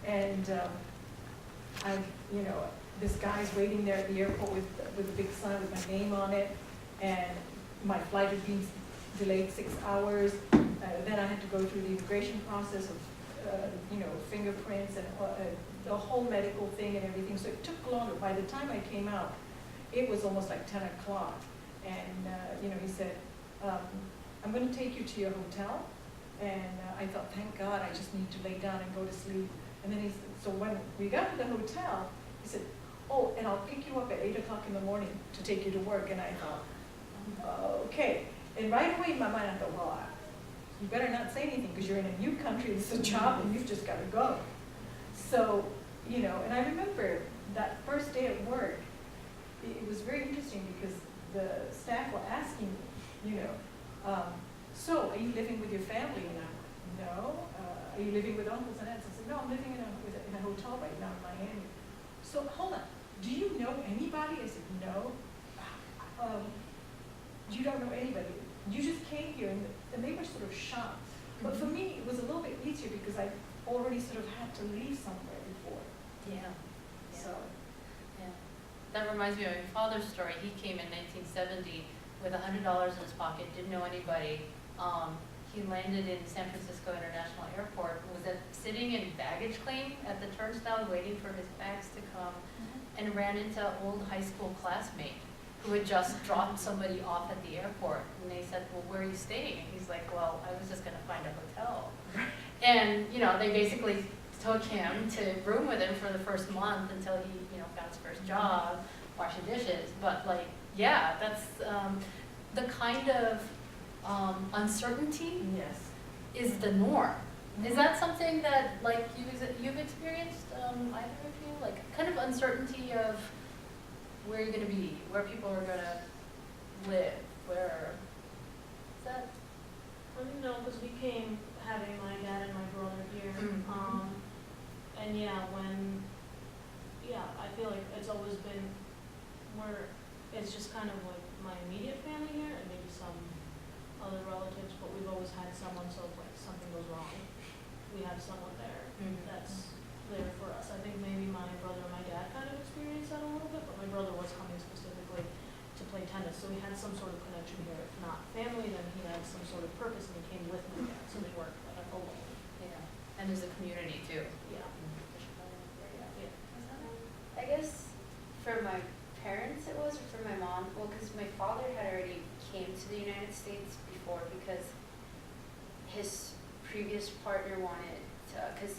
And you know, this guy's waiting there at the airport with a big sign with my name on it, and my flight had been delayed 6 hours. Then I had to go through the immigration process of, you know, fingerprints and the whole medical thing and everything. So it took longer. By the time I came out, it was almost like 10 o'clock. And, you know, he said, I'm going to take you to your hotel. And I thought, thank God, I just need to lay down and go to sleep. And then he said, so when we got to the hotel, he said, oh, and I'll pick you up at 8 o'clock in the morning to take you to work. And I thought, okay. And right away in my mind, I thought, well, you better not say anything because you're in a new country, this is a job, and you've just got to go. So, you know, and I remember that first day at work, it was very interesting because the staff were asking me, you know, so are you living with your family? And I'm, no. Are you living with uncles and aunts? I said, no, I'm living in a hotel right now in Miami. So hold on, do you know anybody? I said, no. You don't know anybody. You just came here, and they were sort of shocked. But for me, it was a little bit easier because I already sort of had to leave somewhere before. Yeah. So. Yeah. That reminds me of my father's story. He came in 1970 with $100 in his pocket, didn't know anybody. He landed in San Francisco International Airport, was sitting in baggage claim at the turnstile waiting for his bags to come, and ran into an old high school classmate who had just dropped somebody off at the airport. And they said, well, where are you staying? And he's like, well, I was just going to find a hotel. And, you know, they basically took him to room with him for the first month until he, you know, got his first job, washing dishes. But, like, yeah, that's the kind of uncertainty Yes. is the norm. Is that something that, like, you've experienced, either of you? Like, kind of uncertainty of where you're going to be, where people are going to live, where, is that? No, because we came having my dad and my brother here, and yeah, I feel like it's always been where it's just kind of like my immediate family here and maybe some other relatives, but we've always had someone, so if like something goes wrong, we have someone there that's there for us. I think maybe my brother and my dad kind of experienced that a little bit, but my brother was coming specifically to play tennis, so we had some sort of connection here. If not family, then he had some sort of purpose and he came with my dad, so they weren't alone. Yeah, and there's a community too. Yeah. I guess for my parents it was, or for my mom, well, because my father had already came to the United States before because his previous partner wanted to, because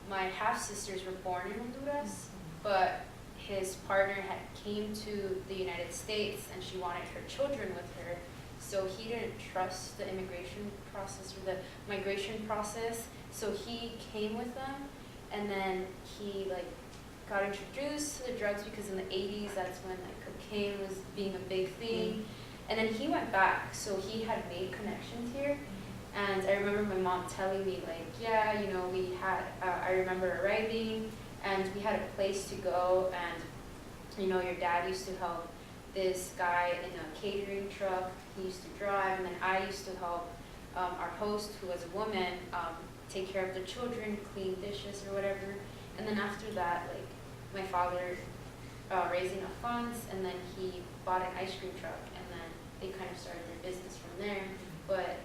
my half-sisters were born in Honduras, but his partner had came to the United States and she wanted her children with her, so he didn't trust the immigration process or the migration process, so he came with them, and then he like got introduced to the drugs because in the 80s that's when like cocaine was being a big thing, and then he went back, so he had made connections here. And I remember my mom telling me, like, yeah, you know, we had, I remember arriving, and we had a place to go, and, you know, your dad used to help this guy in a catering truck. He used to drive, and then I used to help our host, who was a woman, take care of the children, clean dishes or whatever. And then after that, like, my father raised enough funds, and then he bought an ice cream truck, and then they kind of started their business from there. But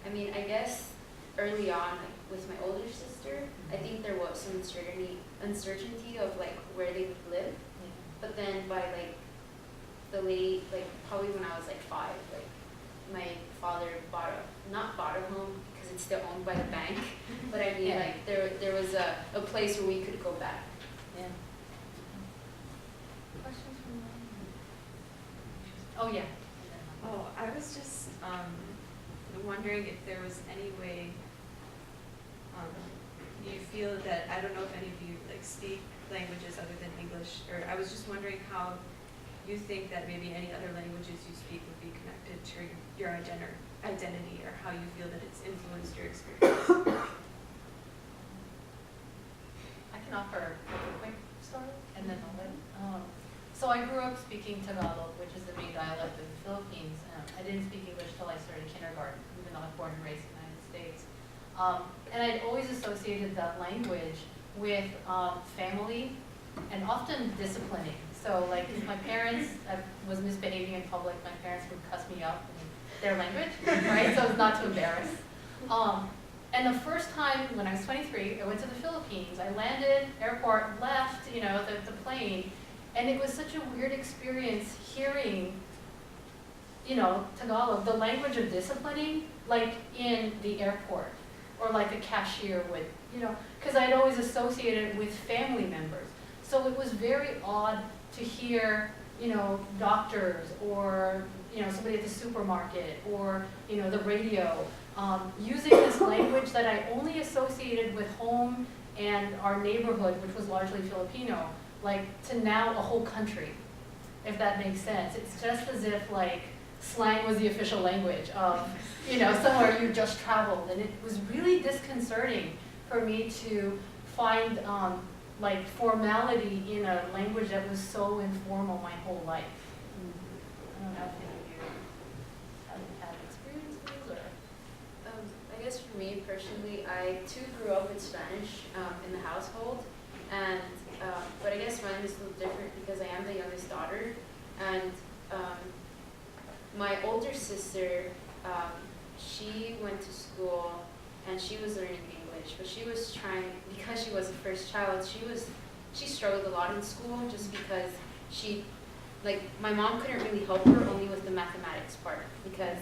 I mean, I guess early on, like with my older sister, I think there was some uncertainty of like where they would live. But then by like the late, like probably when I was like 5, like my father not bought a home because it's still owned by the bank, but I mean like there was a place where we could go back. Yeah. Questions from the Oh yeah. Oh, I was just wondering if there was any way you feel that, I don't know if any of you like speak languages other than English, or I was just wondering how you think that maybe any other languages you speak would be connected to your identity, or how you feel that it's influenced your experience. I can offer a quick story, and then I'll let. So I grew up speaking Tagalog, which is the main dialect of the Philippines. I didn't speak English till I started kindergarten, even though I was born and raised in the United States. And I'd always associated that language with family and often disciplining. So like if my parents, I was misbehaving in public, my parents would cuss me out in their language, right? So as not to embarrass. And the first time when I was 23, I went to the Philippines. I landed, airport, left, you know, the plane. And it was such a weird experience hearing, you know, Tagalog, the language of disciplining, like in the airport, or like a cashier would, you know, because I'd always associated it with family members. So it was very odd to hear, you know, doctors or, you know, somebody at the supermarket or, you know, the radio, using this language that I only associated with home and our neighborhood, which was largely Filipino, like to now a whole country, if that makes sense. It's just as if like slang was the official language of, you know, somewhere you just traveled. And it was really disconcerting for me to find like formality in a language that was so informal my whole life. I don't know if any of you have had experiences or. I guess for me personally, I too grew up with Spanish in the household, and but I guess mine is a little different because I am the youngest daughter, and my older sister, she went to school and she was learning English, but she was trying, because she was the first child, she struggled a lot in school just because my mom couldn't really help her only with the mathematics part because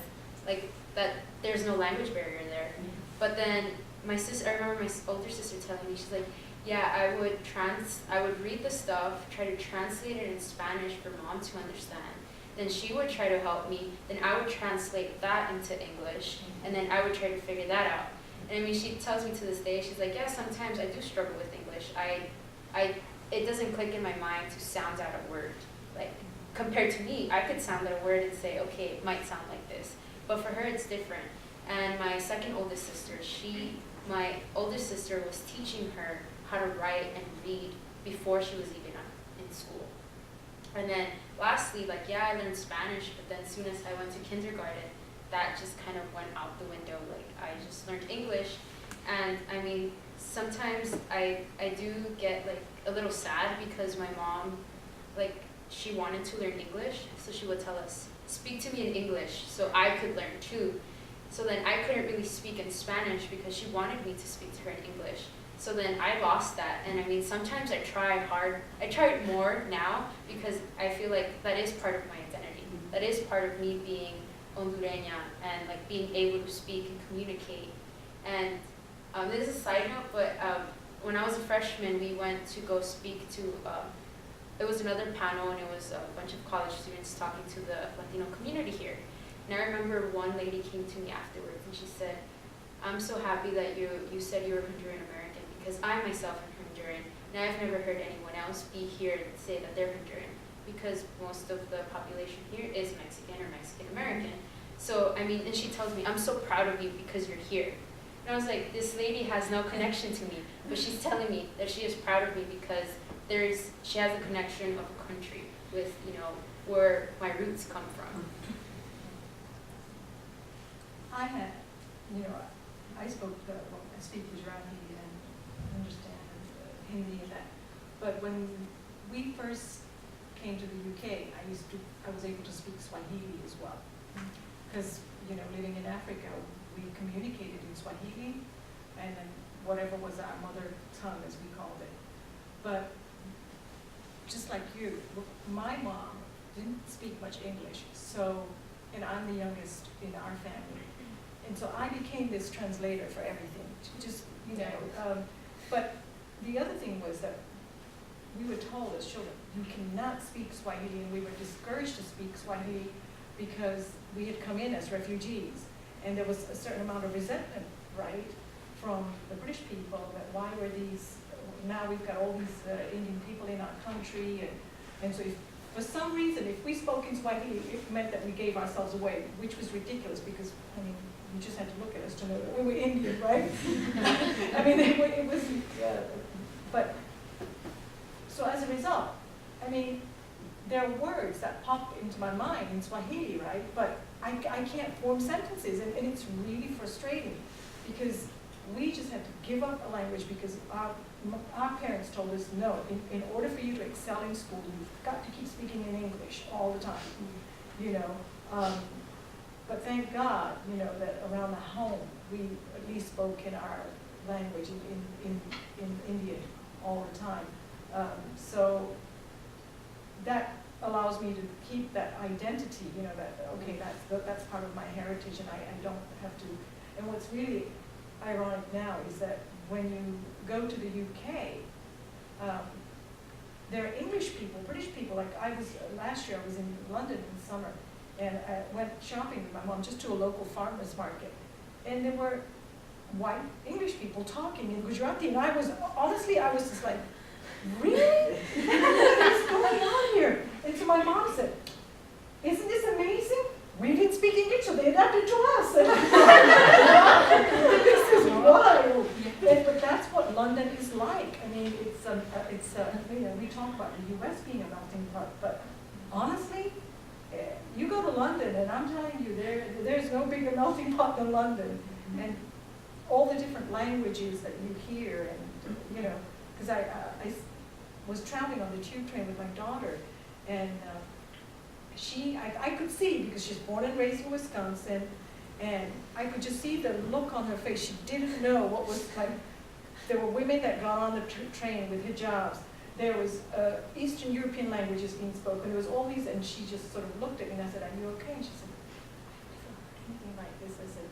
there's no language barrier there. But then I remember my older sister telling me, she's like, yeah, I would read the stuff, try to translate it in Spanish for mom to understand. Then she would try to help me, then I would translate that into English, and then I would try to figure that out. And I mean, she tells me to this day, she's like, yeah, sometimes I do struggle with English. It doesn't click in my mind to sound out a word. Like, compared to me, I could sound out a word and say, okay, it might sound like this. But for her, it's different. And my second oldest sister, my oldest sister was teaching her how to write and read before she was even in school. And then lastly, I learned Spanish, but then as soon as I went to kindergarten, that just kind of went out the window. I just learned English. And I mean, sometimes I do get a little sad because my mom, she wanted to learn English, so she would tell us, speak to me in English so I could learn too. So then I couldn't really speak in Spanish because she wanted me to speak to her in English. So then I lost that, and I mean, sometimes I try hard. I try more now because I feel like that is part of my identity. That is part of me being Hondureña and being able to speak and communicate. And this is a side note, but when I was a freshman, we went to go speak to, it was another panel, and it was a bunch of college students talking to the Latino community here. And I remember one lady came to me afterwards, and she said, I'm so happy that you said you were Honduran American, because I myself am Honduran, and I've never heard anyone else be here and say that they're Honduran, because most of the population here is Mexican or Mexican American. So, I mean, and she tells me, I'm so proud of you because you're here. And I was like, this lady has no connection to me, but she's telling me that she is proud of me because she has a connection of a country with, where my roots come from. I speak Gujarati and understand Hindi and that. But when we first came to the UK, I was able to speak Swahili as well. Because, living in Africa, we communicated in Swahili and then whatever was our mother tongue, as we called it. But just like you, my mom didn't speak much English, and I'm the youngest in our family. And so I became this translator for everything, but the other thing was that we were told as children, you cannot speak Swahili, and we were discouraged to speak Swahili because we had come in as refugees. And there was a certain amount of resentment, right, from the British people that why were now we've got all these Indian people in our country, and so for some reason, if we spoke in Swahili, it meant that we gave ourselves away, which was ridiculous because, you just had to look at us to know that we were Indian, right? It was, but, so as a result, there are words that pop into my mind in Swahili, right? But I can't form sentences, and it's really frustrating because we just had to give up a language because our parents told us, no, in order for you to excel in school, you've got to keep speaking in English all the time, you know. But thank God, you know, that around the home, we at least spoke in our language in Indian all the time. So that allows me to keep that identity, you know, that, okay, that's part of my heritage and I don't have to. And what's really ironic now is that when you go to the UK, there are English people, British people, like last year I was in London in summer, and I went shopping with my mom just to a local farmer's market, and there were white English people talking in Gujarati, and I was just like, really? What is going on here? And so my mom said, isn't this amazing? We didn't speak English, so they adapted to us. This is wild. But that's what London is like. I mean, you know, we talk about the U.S. being a melting pot, but honestly, you go to London, and I'm telling you, there's no bigger melting pot than London. And all the different languages that you hear, and you know, because I was traveling on the tube train with my daughter, and I could see, because she's born and raised in Wisconsin, and I could just see the look on her face. She didn't know what was like. There were women that got on the train with hijabs. There was Eastern European languages being spoken. There was all these, and she just sort of looked at me, and I said, "Are you okay?" And she said, "Anything like this?" I said,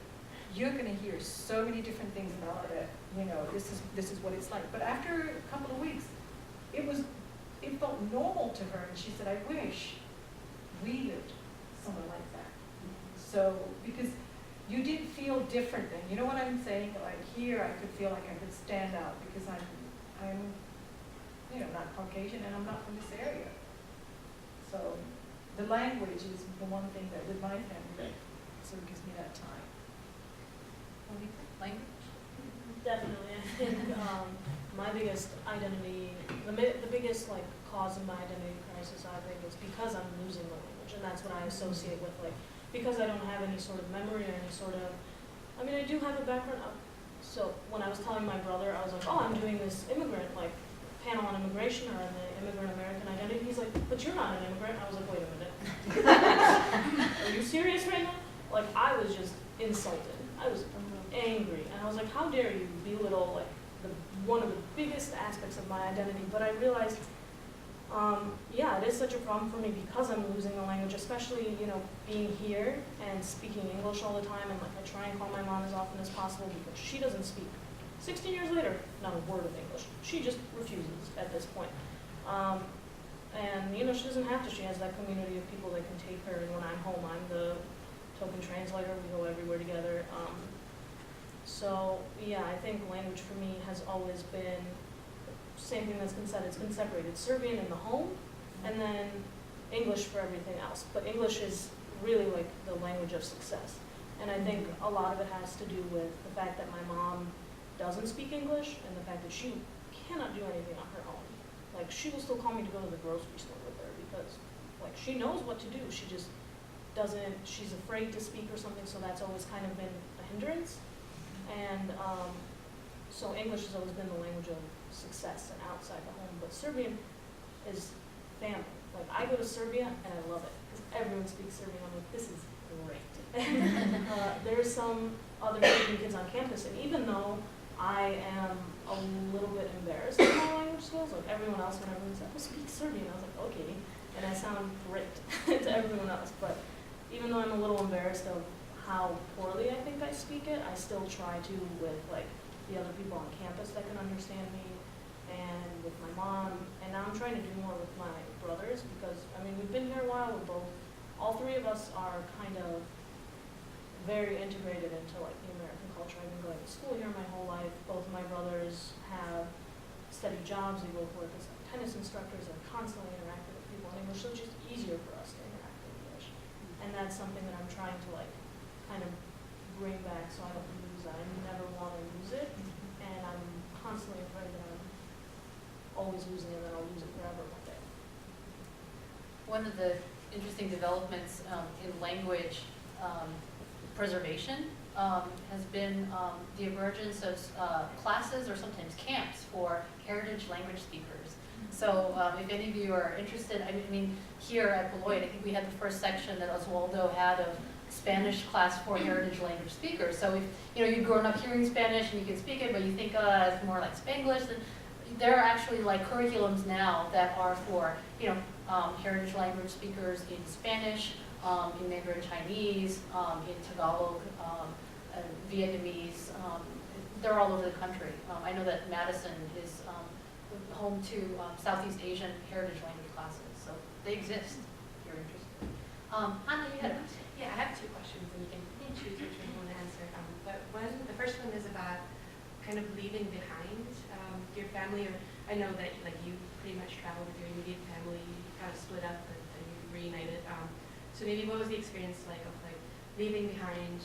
"You're going to hear so many different things about it. You know, this is what it's like." But after a couple of weeks, it felt normal to her, and she said, "I wish we lived somewhere like that." So, because you did feel different then. You know what I'm saying? Like here, I could feel like I could stand out because I'm, you know, not Caucasian and I'm not from this area. So, the language is the one thing that with my family that sort of gives me that time. Language? Definitely, I think my biggest identity, the biggest like cause of my identity crisis, I think, is because I'm losing the language, and that's what I associate with like, because I don't have any sort of memory or any sort of, I mean, I do have a background. So when I was telling my brother, I was like, oh, I'm doing this immigrant like panel on immigration or on the immigrant American identity. He's like, but you're not an immigrant. I was like, wait a minute. Are you serious right now? Like, I was just insulted. I was angry, and I was like, how dare you belittle like one of the biggest aspects of my identity. But I realized, yeah, it is such a problem for me because I'm losing the language, especially, you know, being here and speaking English all the time, and like I try and call my mom as often as possible because she doesn't speak. 16 years later, not a word of English. She just refuses at this point. And you know, she doesn't have to. She has that community of people that can take her, and when I'm home, I'm the token translator. We go everywhere together. So yeah, I think language for me has always been, same thing that's been said, it's been separated. Serbian in the home, and then English for everything else. But English is really like the language of success. And I think a lot of it has to do with the fact that my mom doesn't speak English, and the fact that she cannot do anything on her own. Like, she will still call me to go to the grocery store with her because, like, she knows what to do. She just doesn't, she's afraid to speak or something, so that's always kind of been a hindrance. And so English has always been the language of success and outside the home, but Serbian is family. Like, I go to Serbia and I love it because everyone speaks Serbian. I'm like, this is great. There's some other Serbian kids on campus, and even though I am a little bit embarrassed of my language skills, like everyone else, when everyone said, oh, speak Serbian, I was like, okay, and I sound great to everyone else, but even though I'm a little embarrassed of how poorly I think I speak it, I still try to with like the other people on campus that can understand me, and with my mom, and now I'm trying to do more with my brothers because, I mean, we've been here a while, we're both, all three of us are kind of very integrated into like the American culture. I've been going to school here my whole life. Both of my brothers have steady jobs. They both work as tennis instructors and constantly interact with people in English, so it's just easier for us to interact in English. And that's something that I'm trying to like kind of bring back so I don't lose that. I never want to lose it, and I'm constantly afraid that I'm always losing it and that I'll lose it forever one day. One of the interesting developments in language preservation has been the emergence of classes or sometimes camps for heritage language speakers. So if any of you are interested, I mean, here at Beloit, I think we had the first section that Oswaldo had of Spanish class for heritage language speakers. So if you've grown up hearing Spanish and you can speak it, but you think it's more like Spanglish, then there are actually like curriculums now that are for heritage language speakers in Spanish, in Mandarin Chinese, in Tagalog, Vietnamese. They're all over the country. I know that Madison is home to Southeast Asian heritage language classes, so they exist if you're interested. Anna, you had a question? Yeah, I have two questions, and you can choose which one you want to answer. But the first one is about kind of leaving behind your family, or I know that like you pretty much traveled with your immediate family, you kind of split up and you reunited. So maybe what was the experience like of like leaving behind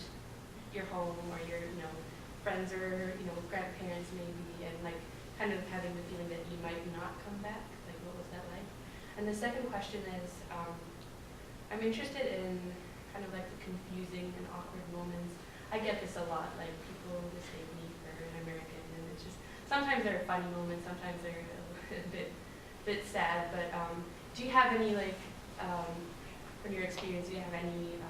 your home or your friends or grandparents maybe, and like kind of having the feeling that you might not come back? Like what was that like? And the second question is, I'm interested in kind of like the confusing and awkward moments. I get this a lot, like people mistake me for an American, and it's just, sometimes they're funny moments, sometimes they're a bit sad, but do you have any like, from your experience, do you have any